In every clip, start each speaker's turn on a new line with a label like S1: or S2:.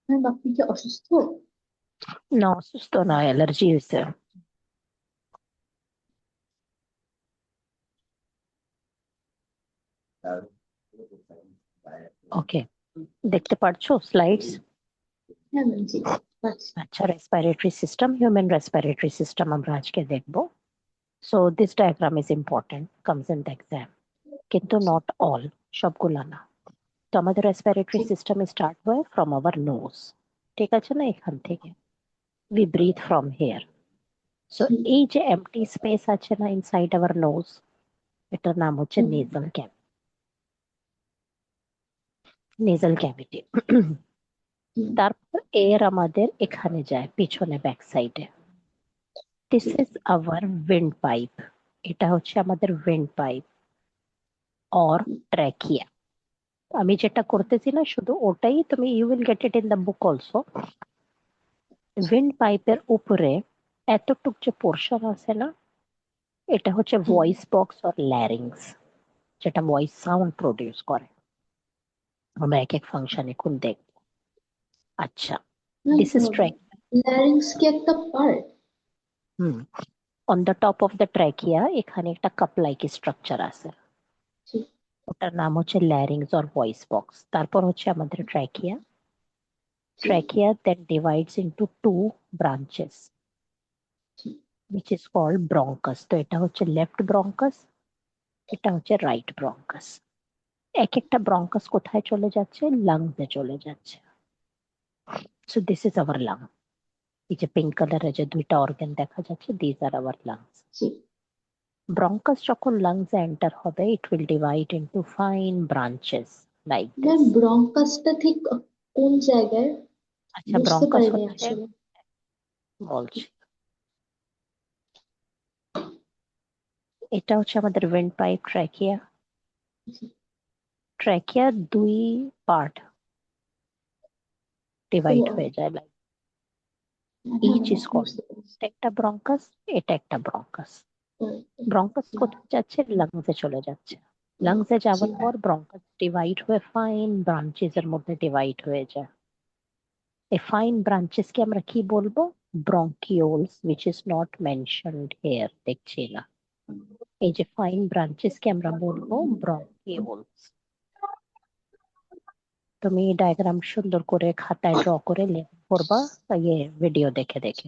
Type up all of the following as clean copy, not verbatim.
S1: Ma'am আপনি কি অসুস্থ?
S2: না, অসুস্থ না, অ্যালার্জি হয়েছে। ওকে, দেখতে পারছো স্লাইডস?
S1: হ্যাঁ ম্যাম, জি পাচ্ছি।
S2: আচ্ছা, respiratory system, human respiratory system আমরা আজকে দেখবো। So this diagram is important, comes in the exam, কিন্তু নট অল, সবগুলা না। তো আমাদের রেসপিরেটরি সিস্টেম স্টার্ট হয় ফ্রম আওয়ার নোজ, ঠিক আছে না? এখান থেকে we breathe from here. So এই যে এমটি স্পেস আছে না ইনসাইড আওয়ার নোজ, এটার নাম হচ্ছে নেজাল ক্যাভিটি। তারপর এর আমাদের এখানে যায় পিছনে ব্যাক সাইডে। This is hour wind pipe, এটা হচ্ছে আমাদের উইন্ড পাইপ অর ট্র্যাকিয়া। আমি যেটা করতেছি না শুধু ওটাই, তুমি you will get it in the book also. উইন্ড পাইপের উপরে এতটুক যে পোর্শন আছে না, এটা হচ্ছে ভয়েস বক্স অর ল্যারিংস, যেটা ভয়েস সাউন্ড প্রডিউস করে। আমরা এক এক ফাংশন এখন দেখব। আচ্ছা, দিস ইজ ট্র্যাক।
S1: ল্যারিংস কি একটা part?
S2: Hmm, on the top of the trachea এখানে একটা কাপ লাইক স্ট্রাকচার আছে, ওটার নাম হচ্ছে ল্যারিংস অর ভয়েস বক্স। তারপর হচ্ছে আমাদের trachea. Trachea then divides into two branches which is called bronchus. তো এটা হচ্ছে লেফট ব্রঙ্কাস, এটা হচ্ছে রাইট ব্রঙ্কাস। এক একটা ব্রঙ্কাস কোথায় চলে যাচ্ছে? লাংসে চলে যাচ্ছে। So this is our lung. এই যে পিঙ্ক কালারের যে দুইটা অর্গান দেখা যাচ্ছে, this are our lungs. Bronchus যখন লাংসে এন্টার হবে, it will divide into fine branches like
S1: ma'am
S2: this.
S1: ব্রঙ্কাসটা ঠিক কোন জায়গায়?
S2: আচ্ছা,
S1: বুঝতে
S2: ব্রঙ্কাস
S1: পারিনি
S2: হচ্ছে,
S1: আসলে।
S2: বলছি, এটা হচ্ছে আমাদের উইন্ড পাইপ ট্র্যাকিয়া। ট্র্যাকিয়া দুই পার্ট ডিভাইড হয়ে যায়, লাইক
S1: হ্যাঁ
S2: ইচ
S1: হ্যাঁ
S2: ইজ কল্ড,
S1: বুঝতে পারছি।
S2: একটা ব্রঙ্কাস, এটা একটা ব্রঙ্কাস। ব্রঙ্কাস কোথায় যাচ্ছে? লাংসে চলে যাচ্ছে। লাংসে যাওয়ার পর ব্রঙ্কাস ডিভাইড হয়ে ফাইন ব্রাঞ্চেস এর মধ্যে ডিভাইড হয়ে যায়। এই ফাইন ব্রাঞ্চেস কে আমরা কি বলবো? Bronchioles, which is not mentioned here, দেখছি না। এই যে ফাইন ব্রাঞ্চেস কে আমরা বলবো ব্রঙ্কিওলস। তুমি ডায়াগ্রাম সুন্দর করে খাতায় ড্র করে লেখা করবা, ইয়ে ভিডিও দেখে দেখে।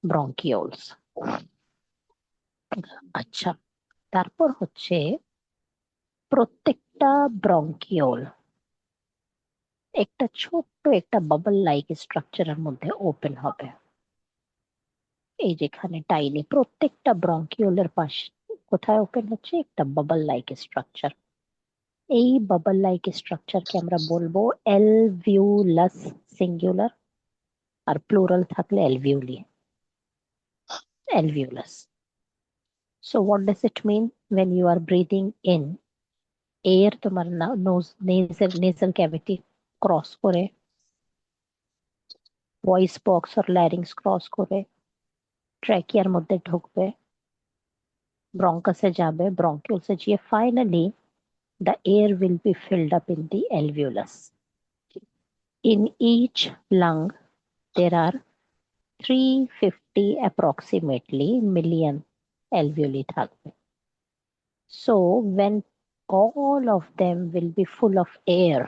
S2: ব্রঙ্কিওলস। আচ্ছা, তারপর হচ্ছে প্রত্যেকটা ব্রঙ্কিওল একটা ছোট্ট একটা বাবল লাইক স্ট্রাকচারের মধ্যে ওপেন হবে। এই যেখানে টাইনি প্রত্যেকটা ব্রঙ্কিওলের পাশে কোথায় ওপেন হচ্ছে? একটা বাবল লাইক স্ট্রাকচার। এই বাবল লাইক স্ট্রাকচারকে আমরা বলবো অ্যালভিউলাস, সিঙ্গুলার, আর প্লুরাল থাকলে অ্যালভিউলি, alveolus. So what does it mean when you are breathing in? Air তোমার নোজ নেজাল ক্যাভিটি ক্রস করে, ভয়েস বক্স আর ল্যারিংস ক্রস করে ট্র্যাকিয়ার মধ্যে ঢুকবে, ব্রঙ্কাসে যাবে, ব্রঙ্কিউলসে গিয়ে finally the air will be filled up in the alveolus. In each lung there are 350 approximately million alveoli থাকবে। So when all of them will be full of air,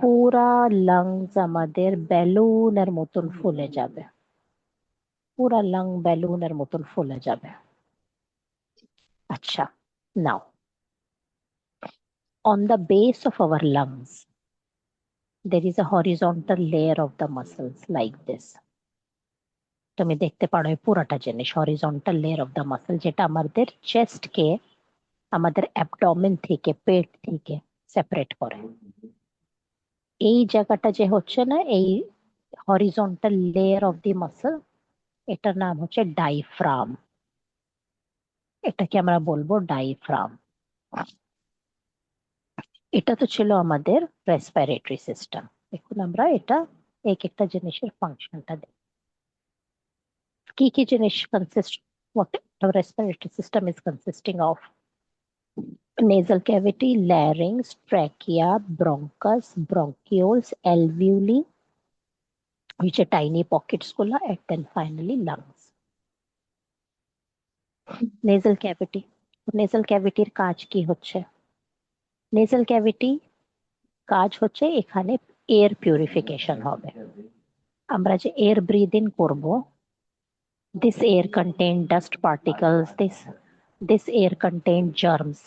S2: পুরা lungs আমাদের ব্যালুনের মতন ফুলে যাবে, পুরা লাং ব্যালুনের মতন ফুলে যাবে। আচ্ছা, নাও on the base of our lungs there is a horizontal layer of the muscles like this. তুমি দেখতে পারো এই পুরাটা জিনিস horizontal layer of the muscle, যেটা আমাদের চেস্ট কে আমাদের অ্যাবডোমেন থেকে, পেট থেকে সেপারেট করে। এই জায়গাটা যে হচ্ছে না, এই horizontal layer of the muscle, এটার নাম হচ্ছে ডাইফ্রাম। এটাকে আমরা বলবো ডাইফ্রাম। এটা তো ছিল আমাদের রেসপিরেটরি সিস্টেম। এখন আমরা এটা এক একটা জিনিসের ফাংশনটা দেখি, কি কি জিনিস consist, what our respiratory system is consisting of. nasal cavity, larynx, trachea, bronchus, bronchioles, alveoli, which are tiny pockets gulla, and then finally lungs. Nasal cavity. Nasal cavity কাজ কি হচ্ছে? Nasal cavity কাজ হচ্ছে এখানে এয়ার পিউরিফিকেশন হবে। আমরা যে air breathe in করব, this air contain dust particles, this air contain germs.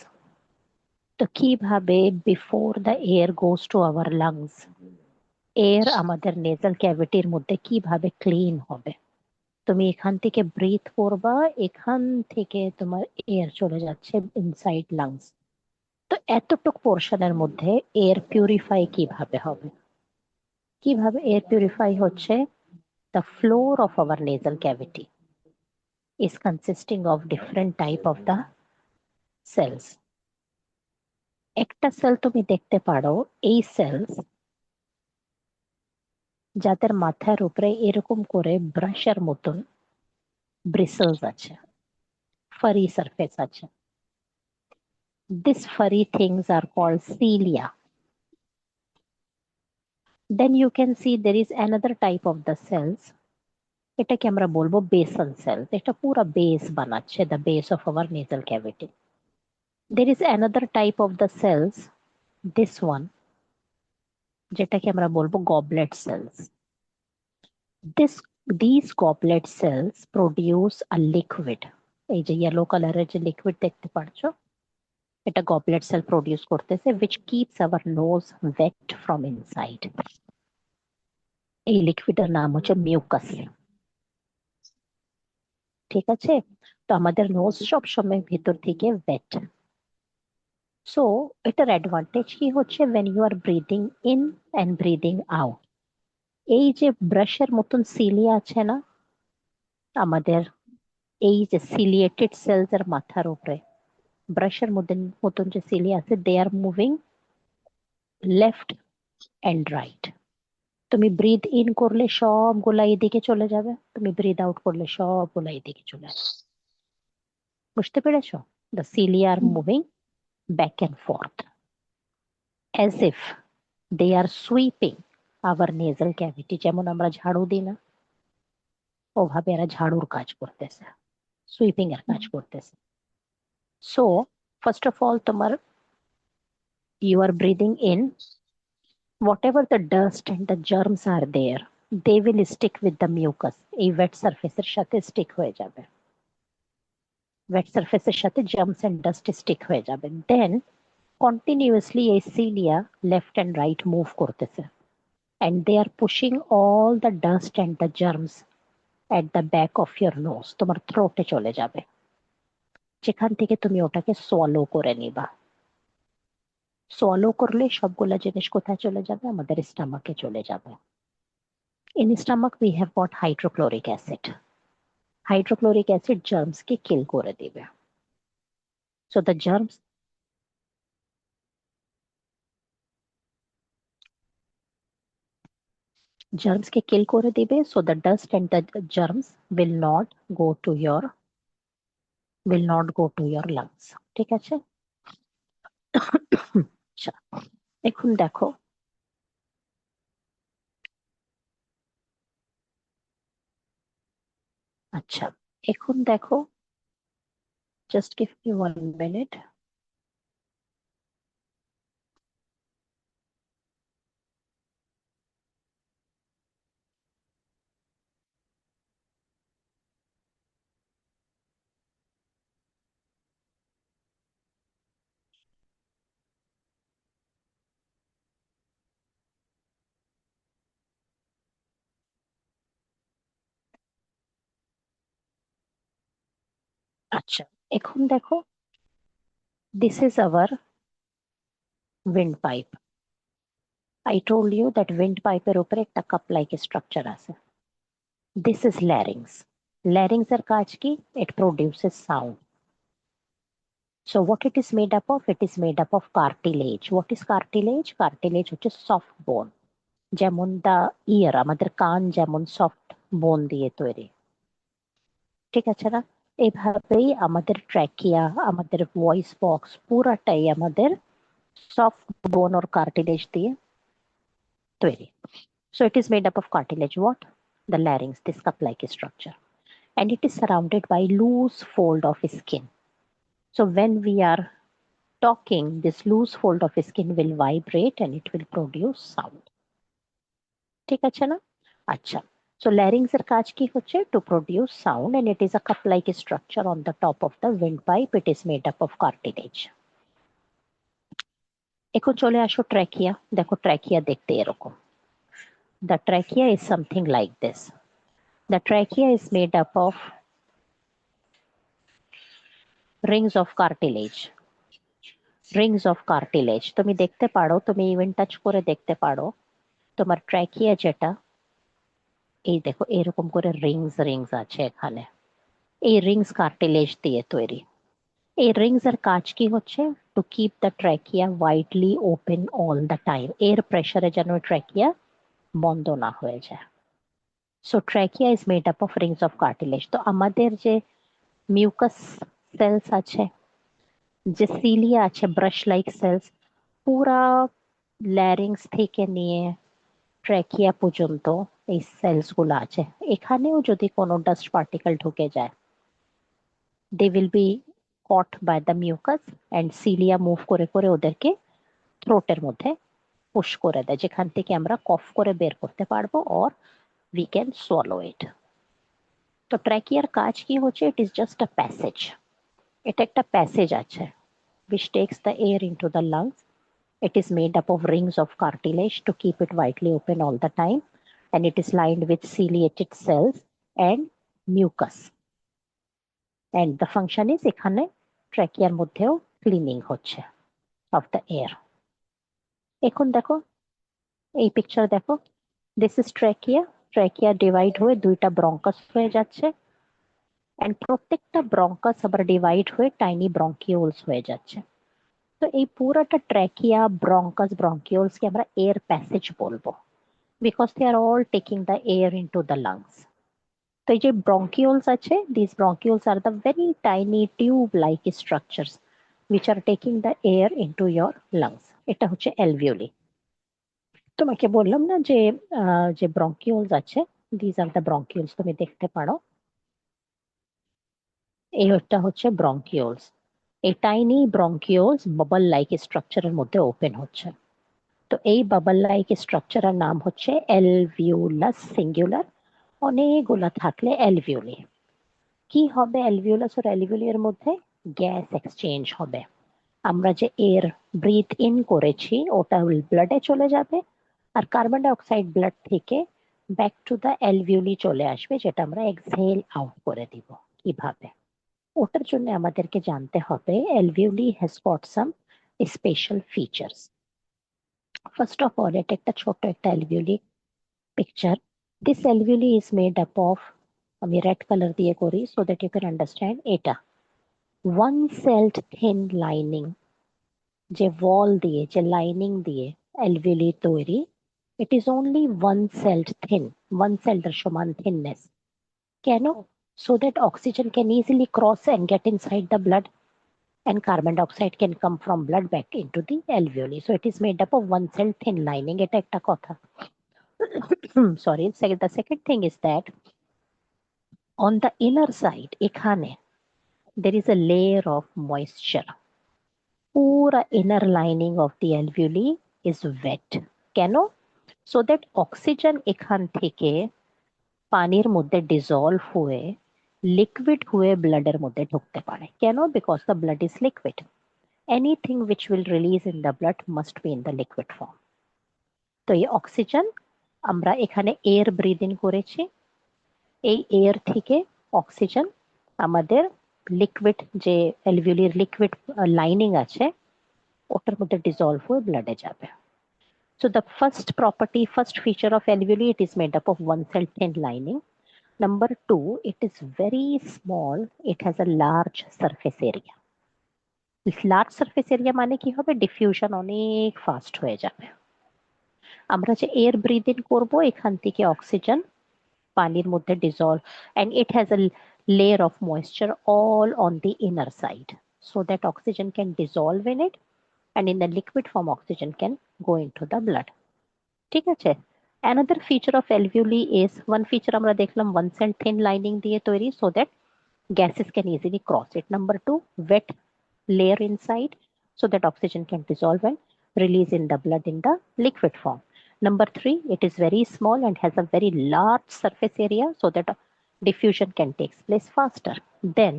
S2: তো কিভাবে before the air goes to our lungs, air আমাদের নেজাল ক্যাভিটির মধ্যে কিভাবে ক্লিন হবে? তুমি এখান থেকে ব্রিথ করবা, এখান থেকে তোমার এয়ার চলে যাচ্ছে ইনসাইড লাংস। তো এতটুক পোর্শনের মধ্যে এয়ার পিউরিফাই কিভাবে হবে? কিভাবে এয়ার পিউরিফাই হচ্ছে? The floor of our nasal cavity is consisting of different type of the cells. একটা সেল তুমি দেখতে পারো, এই সেলস যাদের মাথার উপরে এরকম করে ব্রাশের মতন ব্রিসেলস আছে, ফারি সারফেস আছে। These furry things are called cilia. Then you can see there is another type of the cells. এটাকে আমরা বলবো বেসল সেলস। এটা পুরো বেস বানাচ্ছে, the base of our nasal cavity. There is another type of the cells, this one, যেটাকে আমরা বলবো goblet cells. These goblet cells produce a liquid. এই যে yellow কালারের যে লিকুইড দেখতে পাচ্ছো, এটা goblet cell produce করতেছে, which keeps our nose wet from inside. এই লিকুইডের নাম হচ্ছে মিউকাস। ঠিক আছে? তো আমাদের নোজ সব সময় ভিতর থেকে ওয়েট। সো এটার অ্যাডভান্টেজ কি হচ্ছে? when you are breathing in and breathing out, এই যে ব্রাশের মতন সিলিয়া আছে না আমাদের, এই যে সিলিয়েটেড সেলস এর মাথার উপরে ব্রাশের মতন যে সিলিয়া আছে, they are moving left and right. তুমি ব্রিথ ইন করলে সবগুলা এদিকে চলে যাবে, তুমি ব্রিথ আউট করলে সবগুলা এদিকে চলে আসবে। বুঝতে পেরেছো? The cilia are moving back and forth as if they are sweeping our nasal cavity. যেমন আমরা ঝাড়ু দিই না, ওভাবে এরা ঝাড়ুর কাজ করতেছে, সুইপিং এর কাজ করতেছে। সো ফার্স্ট অফ অল তোমার you are breathing in, whatever the dust and the germs are there, they will stick with the mucus. এই wet surface এর সাথে stick হয়ে যাবে, wet surface এর সাথে germs and dust stick হয়ে যাবে। then continuously এই cilia left and right move করতেছে, and they are pushing all the dust and the germs at the back of your nose, তোমার থ্রোটে চলে যাবে, যেখান থেকে তুমি ওটাকে সোয়ালো করে নিবা। সোয়ালো করলে সবগুলা জিনিস কোথায় চলে যাবে? আমাদের স্টমাকে চলে যাবে। In stomach we have got hydrochloric acid. Hydrochloric acid জার্মসকে কিল করে দিবে। সো দ্য জার্মসকে কিল করে দিবে। So the dust and the germs will not go to your lungs. ঠিক আছে? আচ্ছা, এখন দেখো, আচ্ছা এখন দেখো, জাস্ট গিভ মি 1 মিনিট। আচ্ছা, এখন দেখো, this is our windpipe. I told you that windpipe এর উপরে একটা কাপ লাইক স্ট্রাকচার আছে। This is larynx. Larynx এর কাজ কি? It produces sound. So what it is made up of? It is made up of cartilage. What is cartilage? Cartilage হচ্ছে soft bone. যেমন the ear, আমাদের কান যেমন soft বোন দিয়ে তৈরি, ঠিক আছে না? এইভাবেই আমাদের ট্র্যাকিয়া, আমাদের ভয়েস বক্স পুরাটাই আমাদের সফট বোন or cartilage দিয়ে তৈরি. So it is made up of cartilage. What? The larynx, this cup-like structure. And it is surrounded by loose fold of skin. So when we are talking, this loose fold of skin will vibrate and it will produce sound. ঠিক আছে না? আচ্ছা. So larynx এর কাজ কি হচ্ছে? To produce sound, and it is a cup-like structure on the top of the windpipe. It is made up of cartilage. এখন চলে আসো ট্র্যাকিয়া. দেখো ট্র্যাকিয়া দেখতে এরকম. The trachea is something like this. The trachea is made up of rings of cartilage. Rings of cartilage. তুমি দেখতে পারো, তুমি ইভেন টাচ করে দেখতে পারো তোমার ট্র্যাকিয়া যেটা, এই দেখো এরকম করে রিংস আছে এখানে. এই রিংস কার্টিলেজ দিয়ে তৈরি. এই রিংস এর কাজ কি হচ্ছে? To keep the trachea widely open all the time. এর প্রেসারে যেন ট্র্যাকিয়া বন্ধ না হয়ে যায়. So trachea is made up of Rings of cartilage. তো আমাদের যে মিউকাস সেলস আছে, যে সিলিয়া আছে, ব্রাশ লাইক সেলস, পুরা ল্যারিংস থেকে নিয়ে ট্র্যাকিয়া পর্যন্ত এই সেলস গুলো আছে. এখানেও যদি কোনো ডাস্ট পার্টিকেল ঢুকে যায়, they will be caught by the mucus and cilia move করে করে ওদেরকে থ্রোটের মধ্যে পুশ করে দেয়, যেখান থেকে আমরা কফ করে বের করতে পারবো, অর উই ক্যান সোয়ালো ইট. তো ট্র্যাকিয়ার কাজ কি হচ্ছে? It is just a passage. এটা একটা প্যাসেজ আছে which takes the air into the lungs. It is made up of rings of cartilage to keep it widely open all the time, and it is lined with ciliated cells and mucus. And the function is এখানে ট্র্যাকিয়ার মধ্যেও cleaning হচ্ছে of the air. এখন দেখো এই picture দেখো, this is trachea. Trachea divide হয়ে দুইটা bronchus হয়ে যাচ্ছে, অ্যান্ড প্রত্যেকটা ব্রঙ্কাস আবার ডিভাইড হয়ে টাইনি ব্রঙ্কিউলস হয়ে যাচ্ছে. তো এই পুরাটা ট্র্যাকিয়া, ব্রঙ্কাস, ব্রঙ্কিউলসকে আমরা এয়ার প্যাসেজ বলবো, because they are all taking the air into the lungs. তো এই যে ব্রঙ্কিউলস আছে, this bronchioles are the very tiny tube like structures which are taking the air into your lungs. এটা হচ্ছে alveoli. তোমাকে বললাম না যে যে ব্রঙ্কিউলস আছে, দিস আর দ্য ব্রঙ্কিউলস, তুমি দেখতে পারো এইটা হচ্ছে ব্রঙ্কিউলস. এই টাইনি ব্রঙ্কিউলস বাবল লাইক স্ট্রাকচারের মধ্যে ওপেন হচ্ছে. তো এই বাবল লাইক স্ট্রাকচারের নাম হচ্ছে অ্যালভিউলাস সিঙ্গুলার. অনেকগুলা থাকলে অ্যালভিওলি. কি হবে অ্যালভিউলাস আর অ্যালভিওলি এর মধ্যে? গ্যাস এক্সচেঞ্জ হবে. আমরা যে এয়ার ব্রিথ ইন করেছি ওটা ব্লাডে চলে যাবে, আর কার্বন ডাই অক্সাইড ব্লাড থেকে ব্যাক টু দ্য অ্যালভিওলি চলে আসবে, যেটা আমরা এক্সহেল আউট করে দিব. কিভাবে? ওটার জন্য আমাদেরকে জানতে হবে alveoli has got some special features. First of all, এটা একটা ছোট একটা alveoli picture. This alveoli is made up of, আমি red color দিয়ে করি so that you can understand. এটা one celled thin lining, যে wall দিয়ে, যে lining দিয়ে alveoli তৈরি, it is only one celled thin, one celled এর সমান thinness. কেন? So that oxygen can easily cross and get inside the blood, and carbon dioxide can come from blood back into the alveoli. So it is made up of one cell thin lining. এটা একটা কথা. Sorry. The second thing is that on the inner side, এখানে there is a layer of moisture. পুরা inner lining of the alveoli is wet. কেন? So that oxygen এখান থেকে পানির মধ্যে dissolve হয়ে liquid হয়ে ব্লাডের মধ্যে ঢুকতে পারে. কেন? Because the blood is liquid. Anything which will release in the blood must be in the liquid form. তো এই অক্সিজেন আমরা এখানে এয়ার ব্রিথ ইন করেছি, এই এয়ার থেকে অক্সিজেন আমাদের লিকুইড, যে অ্যালভিওলির লিকুইড লাইনিং আছে ওটার মধ্যে ডিসলভ হয়ে ব্লাডে যাবে. So the first property, first feature of alveoli, it is made up of one cell thin lining. Number two, it is very small. It has a large surface area. Large surface area মানে কি হবে? Diffusion অনেক fast হয়ে যাবে. আমরা যে air breathe in করবো, এখান থেকে অক্সিজেন পানির মধ্যে dissolve, and it has a layer of moisture all on the inner side so that oxygen can dissolve in it and in the liquid form oxygen can go into the blood. ঠিক আছে? Another feature of alveoli is one feature আমরা দেখলাম one cell thin lining দিয়ে তৈরি so that gases can easily cross it. Number two, wet layer inside so that oxygen can dissolve and release in the blood in the liquid form. Number three, it is very small and has a very large surface area so that diffusion can take place faster. Then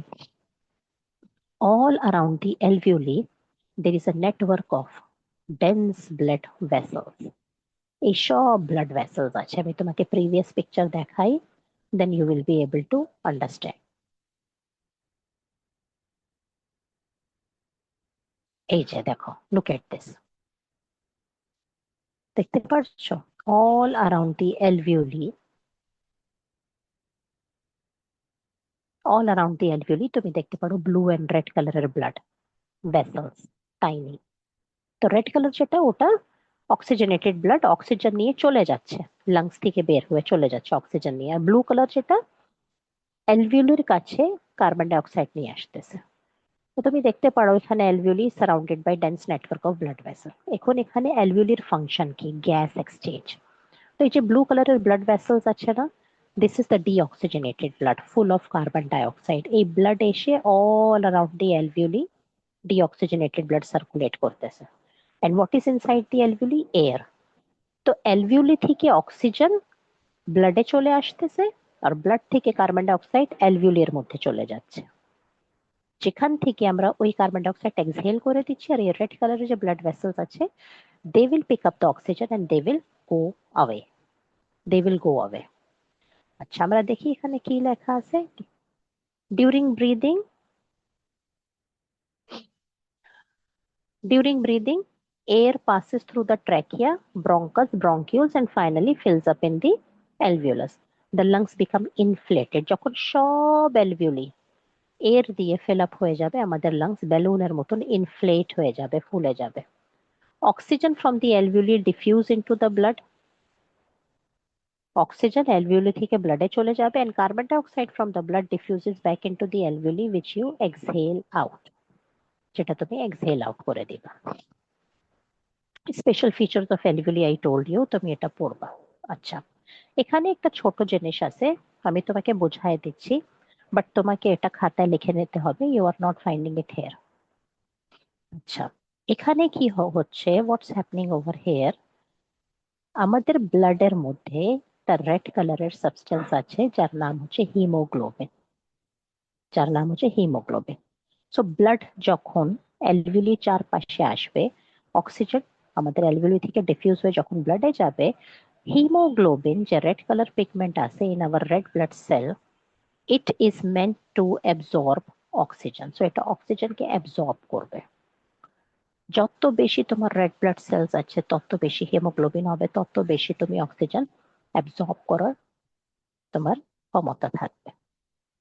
S2: all around the alveoli, there is a network of dense blood vessels. এই সব blood vessels আছে, আমি তোমাকে previous picture দেখাই, then you will be able to understand. এই যে দেখো, look at this. দেখতে পাচ্ছো? All around the alveoli, তুমি দেখতে পারো blue and red কালারের blood vessels, tiny. তো red কালার যেটা, ওটা অক্সিজেনেটেড ব্লাড, অক্সিজেন নিয়ে চলে যাচ্ছে, লাংস থেকে বের হয়ে চলে যাচ্ছে অক্সিজেন নিয়ে। আর ব্লু কালার যেটা, অ্যালভিওলির কাছে কার্বন ডাই অক্সাইড নিয়ে আসতেছে। তো তুমি দেখতে পারো এখানে alveoli surrounded by dense network of blood vessel. এখন এখানে অ্যালভিওলির ফাংশন কি? Gas exchange. তো এই যে ব্লু কালারের ব্লাড ভেসেলস আছে না, this is the deoxygenated blood full of carbon dioxide. এই ব্লাড এসে all around the alveoli deoxygenated blood circulate করতেছে। And what is inside the alveoli? Air. তো অ্যালভিওলি থেকে অক্সিজেন ব্লাডে চলে আসতেছে আর ব্লাড থেকে কার্বন ডাইঅক্সাইড অ্যালভিওলির মধ্যে চলে যাচ্ছে, যেখান থেকে আমরা ওই কার্বন ডাইঅক্সাইড এক্সহেল করে দিচ্ছি। আর এই রেড কালারের যে ব্লাড ভেসেলস আছে, they will pick up the oxygen and they will go away, আচ্ছা, আমরা দেখি এখানে কি লেখা আছে। During breathing, air passes through the trachea, bronchus, bronchioles and finally fills up in the alveolus. The lungs become inflated. যখন সব alveoli এর দিয়ে ফিল আপ হয়ে যাবে, আমাদের লাংস বেলুনের মতন ইনফ্লেট হয়ে যাবে, ফুলে যাবে। Oxygen from the alveoli diffuse into the blood, oxygen alveoli থেকে ব্লাডে চলে যাবে, and carbon dioxide from the blood diffuses back into the alveoli which you exhale out, যেটা তুমি এক্সহেল আউট করে দিবা। Special features of alveoli I told you, তুমি এটা পড়বা। আচ্ছা, এখানে একটা ছোট জিনিস আছে, আমি তোমাকে বোঝায় দিচ্ছি, বাট তোমাকে এটা খাতায় লিখে নিতে হবে। You are not finding it here. আচ্ছা, এখানে কি হচ্ছে, হোয়াটস হ্যাপনিং ওভার হেয়ার, আমাদের ব্লাডের মধ্যে একটা রেড কালারের সাবস্টেন্স আছে যার নাম হচ্ছে হিমোগ্লোবিন। সো ব্লাড যখন অ্যালভিওলি চারপাশে আসবে, অক্সিজেন আমাদের অ্যালভিওলি থেকে ডিফিউজ হয়ে যখন ব্লাডে যাবে, হিমোগ্লোবিন যে রেড কালার পিগমেন্ট আছে in our red blood cell, it is meant two absorb oxygen. So এটা অক্সিজেনকে অ্যাবজর্ব করবে। যত বেশি তোমার রেড ব্লাড সেলস আছে, তত বেশি হিমোগ্লোবিন হবে, তত বেশি তুমি অক্সিজেন অ্যাবজর্ব করার তোমার ক্ষমতা থাকবে।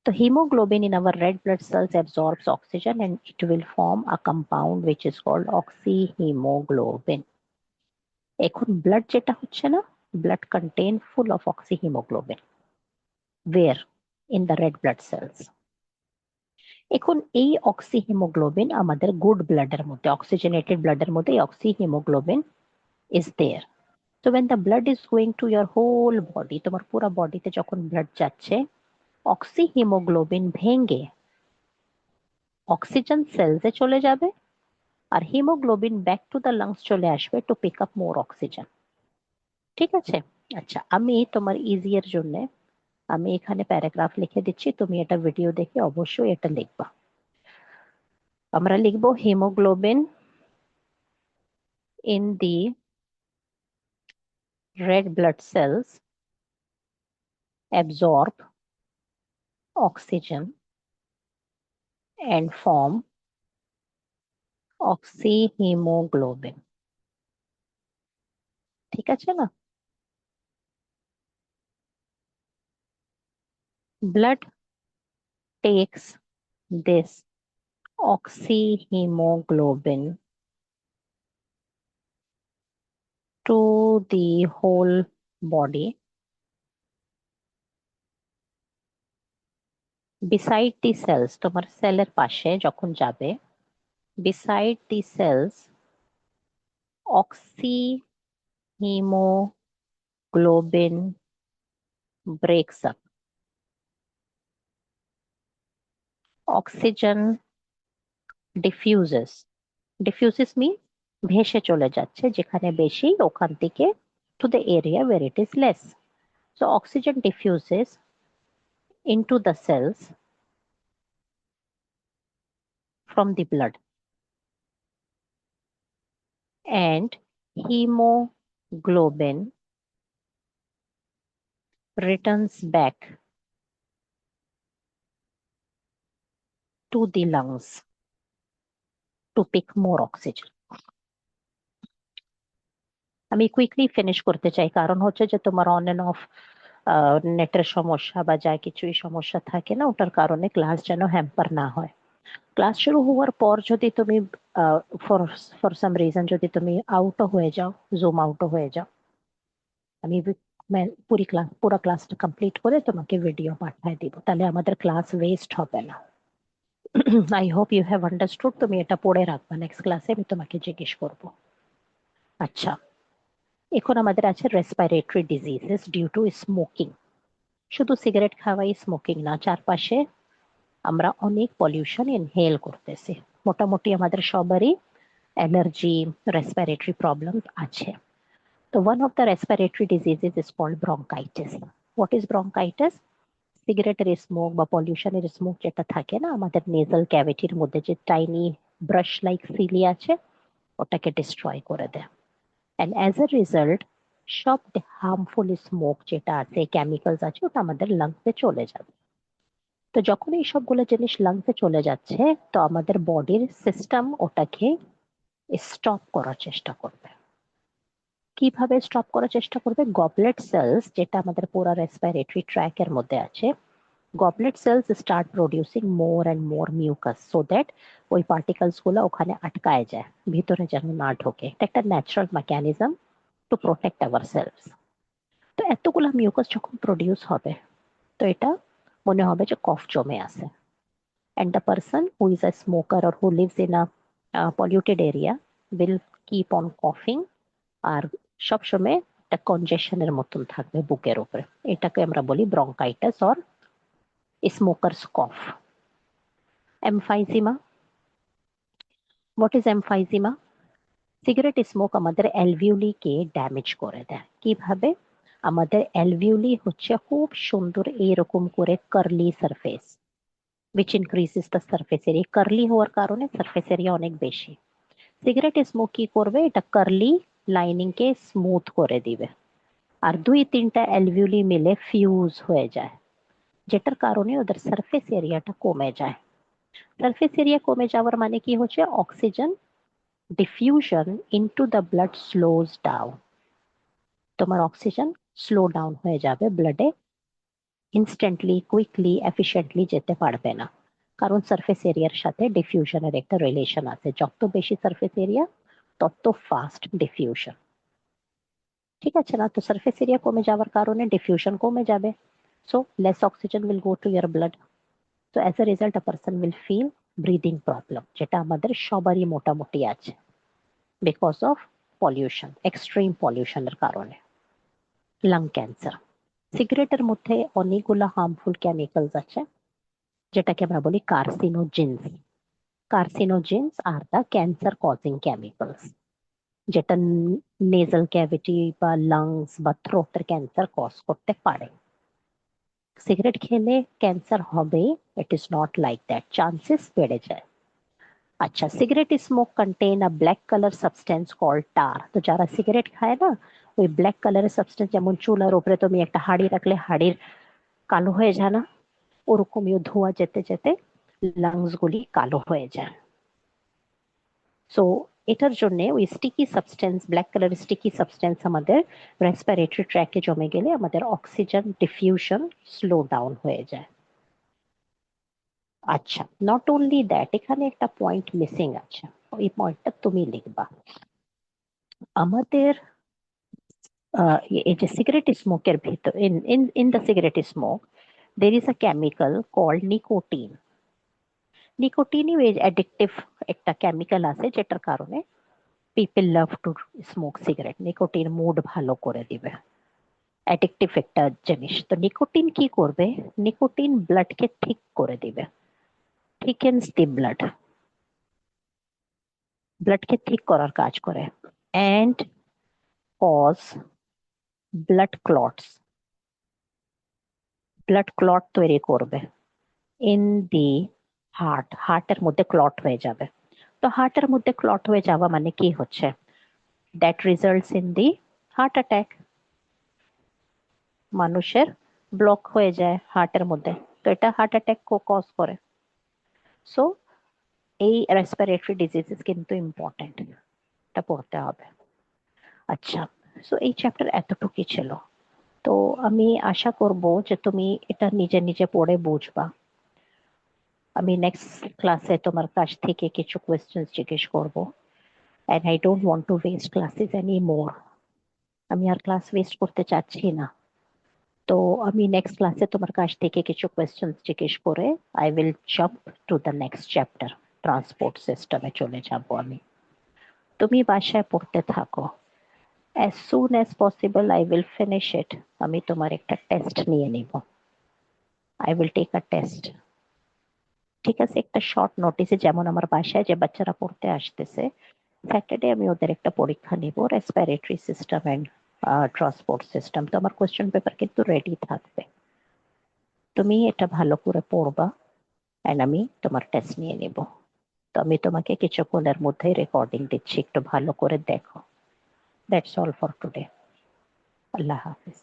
S2: তো hemoglobin in our red blood cells absorbs oxygen and it will form a compound which is called oxyhemoglobin. এখন ব্লাড যেটা হচ্ছে না, blood contain full of oxyhemoglobin. Where? In the red blood cells. এখন এই অক্সিহিমোগ্লোবিন আমাদের good ব্লাডের মধ্যে, oxygenated ব্লাডের মধ্যে oxyhaemoglobin is there. So when the blood is going to your whole body, তোমার পুরো বডিতে যখন ব্লাড যাচ্ছে, অক্সিহিমোগ্লোবিন ভেঙে অক্সিজেন সেলসে চলে যাবে আর haemoglobin back to the lungs চলে আসবে to pick up more oxygen. ঠিক আছে? আচ্ছা, আমি তোমার ইজিয়ের জন্য আমি এখানে প্যারাগ্রাফ লিখে দিচ্ছি, তুমি এটা ভিডিও দেখে অবশ্যই এটা লিখবা। আমরা লিখবো haemoglobin in the red blood cells absorb oxygen and form oxyhemoglobin. ঠিক আছে না? Blood takes this oxyhemoglobin to the whole body beside the cells, তোমার সেলের পাশে যখন যাবে, beside the cells oxyhaemoglobin breaks up, oxygen diffuses. Diffuses mean ভেসে চলে যাচ্ছে, যেখানে বেশি ওখান থেকে to the area where it is less. So oxygen diffuses into the cells from the blood, and hemoglobin returns back to the lungs to pick more oxygen. আমি quickly finish করতে চাই, কারণ হচ্ছে যে তোমার অন এন্ড অফ নেটের সমস্যা বা যা কিছুই সমস্যা থাকে না, ওটার কারণে ক্লাস যেন হ্যাম্পার না হয়। ক্লাস শুরু হওয়ার পর যদি তুমি ফর ফর সাম রিজন যদি তুমি আউটও হয়ে যাও, জুম আউটও হয়ে যাও, আমি পুরো ক্লাসটা কমপ্লিট করে তোমাকে ভিডিও পাঠিয়ে দিব, তাহলে আমাদের ক্লাস ওয়েস্ট হবে না। I hope you have understood. তুমি এটা পড়ে রাখবা, নেক্সট ক্লাসে আমি তোমাকে জিজ্ঞেস করবো। আচ্ছা, এখন আমাদের আছে respiratory diseases due to smoking. শুধু সিগারেট খাওয়াই স্মোকিং না, চারপাশে আমরা অনেক পলিউশন ইনহেল করতেছি। মোটামুটি আমাদের সবারই অ্যালার্জি, রেসপিরেটরি প্রবলেম আছে। তো one of the respiratory diseases is called bronchitis. What is bronchitis? সিগারেটের স্মোক বা পলিউশনের স্মোক যেটা থাকে না, আমাদের নেজাল ক্যাভিটির মধ্যে যে টাইনি ব্রাশ লাইক সিলি আছে, ওটাকে ডিস্ট্রয় করে দেয়। অ্যান্ড অ্যাজ এ রেজাল্ট সব হার্মফুল স্মোক যেটা আছে, কেমিক্যালস আছে, ওটা আমাদের লাংসে চলে যাবে। তো যখন এই সবগুলো জিনিস লাংসে চলে যাচ্ছে, তো আমাদের বডির সিস্টেম ওটাকে স্টপ করার চেষ্টা করবে। কিভাবে স্টপ করার চেষ্টা করবে? গবলেট সেলস, যেটা আমাদের পুরো রেসপিরেটরি ট্র্যাকের মধ্যে আছে, goblet cells start producing more and more mucus, so that ওই পার্টিকেলস গুলো ওখানে আটকায় যায়, ভিতরে যেন না ঢোকে। এটা একটা natural mechanism to protect our cells. তো এতগুলা মিউকাস যখন প্রডিউস হবে, তো এটা মনে হবে যে কফ জমে আছে। And the person who is a smoker or who lives in a polluted area will keep on coughing, আর সবসময় একটা কনজেশনের মতন থাকবে বুকের উপরে। এটাকে আমরা বলি bronchitis or smoker's cough. Emphysema. What is emphysema? Cigarette smoke আমাদের অ্যালভিউলিকে ড্যামেজ করে দেয়। কিভাবে? আমাদের অ্যালভিউলি হচ্ছে খুব সুন্দর এইরকম করে curly surface, which increases the surface area. Curly হওয়ার কারণে সারফেস এরিয়া অনেক বেশি। সিগারেট স্মোক কি করবে? এটা কার্লি লাইনিং কে স্মুথ করে দিবে, আর দুই তিনটা অ্যালভিউলি মিলে ফিউজ হয়ে যায়, যেটার কারণে ওদের সারফেস এরিয়াটা কমে যায়। সারফেস এরিয়া কমে যাওয়ার মানে কি হচ্ছে? Oxygen diffusion into the blood slows down. তোমার অক্সিজেন স্লো ডাউন হয়ে যাবে, ব্লাডে ইনস্ট্যান্টলি, কুইকলি, এফিশিয়েন্টলি যেতে পারবে না, কারণ সারফেস এরিয়ার সাথে ডিফিউশনের একটা রিলেশন আছে। যত বেশি সারফেস এরিয়া, তত ফাস্ট ডিফিউশন। ঠিক আছে না? তো সারফেস এরিয়া কমে যাওয়ার কারণে ডিফিউশন কমে যাবে, so less oxygen will go to your blood. তো as a result a person will feel breathing problem, যেটা আমাদের সবারই মোটামুটি আছে, বিকজ অফ পলিউশন, এক্সট্রিম পলিউশনের কারণে। Lung cancer. সিগারেটের মধ্যে অনেকগুলো হার্মফুল কেমিক্যালস আছে, যেটাকে আমরা বলি carcinogens. Carcinogens are the cancer causing chemicals, যেটা নেজাল ক্যাভিটি বা লাংস বা থ্রোটের ক্যান্সার কজ করতে পারে। সিগারেট খেলে ক্যান্সার হবে, it is not like that, chances বেড়ে যায়। আচ্ছা, cigarette smoke contain a black colour substance called tar. তো যারা সিগারেট খায় না, ওই ব্ল্যাক কালারের সাবস্টেন্স, যেমন চুলার উপরে তুমি একটা হাঁড়ি রাখলে হাঁড়ির কালো হয়ে যায় না, ওরকমই ধোঁয়া যেতে যেতে লাংস গুলি কালো হয়ে যায়। সো এটার জন্য ওই sticky substance, black colour sticky substance আমাদের রেসপিরেটরি ট্র্যাকে জমে গেলে আমাদের অক্সিজেন ডিফিউশন স্লো ডাউন হয়ে যায়। আচ্ছা, নট অনলি দ্যাট, এখানে একটা পয়েন্ট মিসিং আছে, ওই পয়েন্টটা তুমি লিখবা। আমাদের এই যে সিগারেট স্মোকের ভিতর, in the cigarette smoke, there is a chemical called nicotine. Nicotine addictive একটা কেমিক্যাল আছে যেটার কারণে people love to smoke cigarette. Nicotine mood ভালো করে দিবে, অ্যাডিকটিভ একটা জিনিস। তো নিকোটিন কি করবে? নিকোটিন ব্লাডকে ঠিক করে দিবে, থিকেন্স দি ব্লাড, ব্লাডকে ঠিক করার কাজ করে, and cause blood clots, blood clot তৈরি করবে ইন দি হার্ট, হার্টের মধ্যে ক্লট হয়ে যাবে। তো হার্টের মধ্যে ক্লট হয়ে যাওয়া মানে কি হচ্ছে? That results in the heart attack. মানুষের ব্লক হয়ে যায় হার্টের মধ্যে, তো এটা হার্ট অ্যাটাক কজ করে। সো এই রেসপিরেটরি ডিজিজেস কিন্তু ইম্পর্টেন্ট, এটা পড়তে হবে। আচ্ছা, সো এই চ্যাপ্টার এতটুকুই ছিল। তো আমি আশা করব যে তুমি এটা নিজে নিজে পড়ে বুঝবা। আমি নেক্সট ক্লাসে তোমার কাছ থেকে কিছু কোয়েশ্চেন্স জিজ্ঞেস করব, and I don't want to waste classes anymore. আমি আর ক্লাস ওয়েস্ট করতে চাচ্ছি না। তো আমি নেক্সট ক্লাসে তোমার কাছ থেকে কিছু কোয়েশ্চেন্স জিজ্ঞেস করে I will jump to the next chapter, transport সিস্টেমে চলে যাব আমি। তুমি বাসায় পড়তে থাকো। as soon as possible I will finish it. আমি তোমার একটা টেস্ট নিয়ে নিব, I will take a test. ঠিক আছে? একটা শর্ট নোটিসে, যেমন আমার বাসায় যে বাচ্চারা পড়তে আসতেছে, স্যাটারডে আমি ওদের একটা পরীক্ষা নিব, respiratory system and transport system. তো আমার কোয়েশ্চেন পেপার কিন্তু রেডি থাকবে, তুমি এটা ভালো করে পড়বা, এন্ড আমি তোমার টেস্ট নিয়ে নিব। তো আমি তোমাকে কিছুক্ষণের মধ্যেই রেকর্ডিং দিচ্ছি, একটু ভালো করে দেখো। That's all for today. Allah Hafiz.